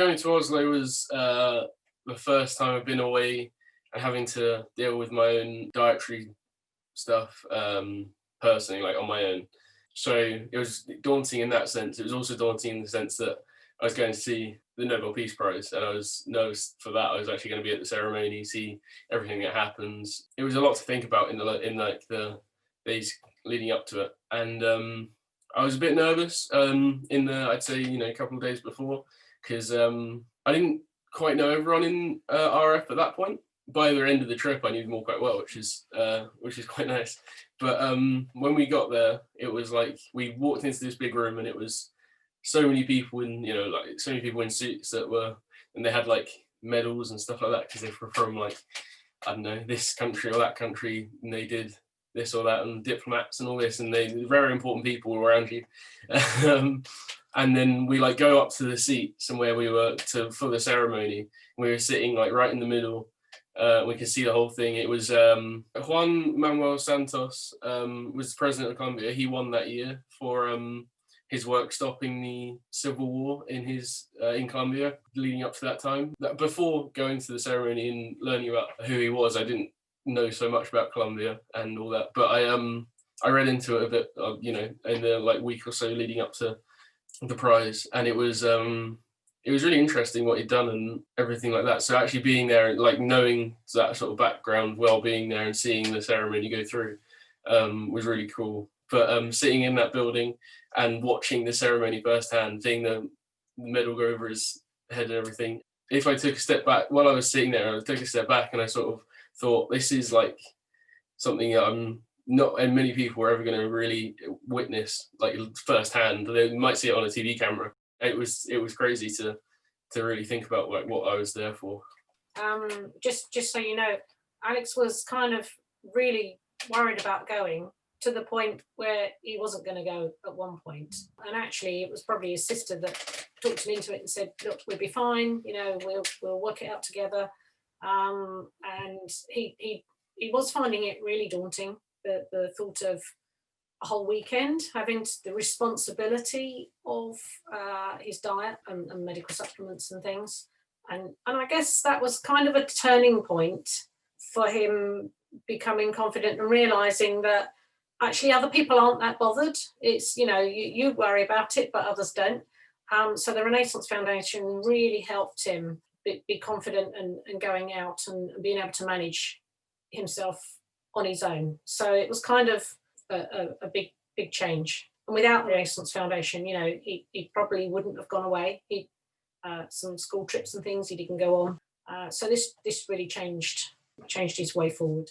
Going to Oslo was the first time I've been away and having to deal with my own dietary stuff personally, like on my own. So it was daunting in that sense. It was also daunting in the sense that I was going to see the Nobel Peace Prize, and I was nervous for that. I was actually going to be at the ceremony, see everything that happens. It was a lot to think about in the days leading up to it, and I was a bit nervous in the, I'd say, a couple of days before, because I didn't quite know everyone in RF at that point. By the end of the trip, I knew them all quite well, which is quite nice. But when we got there, it was like we walked into this big room, and it was so many people in, like so many people in suits that were, and they had like medals and stuff like that because they were from like, I don't know, this country or that country, and they did this or that, and diplomats and all this, and they very important people around you. And then we like go up to the seats and where we were for the ceremony. We were sitting like right in the middle. We could see the whole thing. It was Juan Manuel Santos was president of Colombia. He won that year for his work stopping the civil war in Colombia leading up to that time. Before going to the ceremony and learning about who he was, I didn't know so much about Colombia and all that. But I read into it a bit, in the like week or so leading up to the prize, and it was really interesting what he'd done and everything like that. So actually being there, like knowing that sort of background, well, being there and seeing the ceremony go through was really cool. But sitting in that building and watching the ceremony firsthand, seeing the medal go over his head and everything. If I took a step back, while I was sitting there, I took a step back and I sort of thought, this is like something that I'm not, and many people are ever going to really witness like firsthand. They might see it on a TV camera. It was crazy to really think about like what I was there for. Just so you know, Alex was kind of really worried about going, to the point where he wasn't going to go at one point. And actually, it was probably his sister that talked him into it and said, "Look, we'll be fine. We'll work it out together." And he was finding it really daunting, the thought of a whole weekend having the responsibility of his diet and medical supplements and things. And I guess that was kind of a turning point for him becoming confident and realizing that actually other people aren't that bothered. It's, you worry about it, but others don't. So the Renaissance Foundation really helped him be confident and going out and being able to manage himself on his own. So it was kind of a big change. And without the Renaissance Foundation, he probably wouldn't have gone away. He some school trips and things he didn't go on. So this really changed his way forward.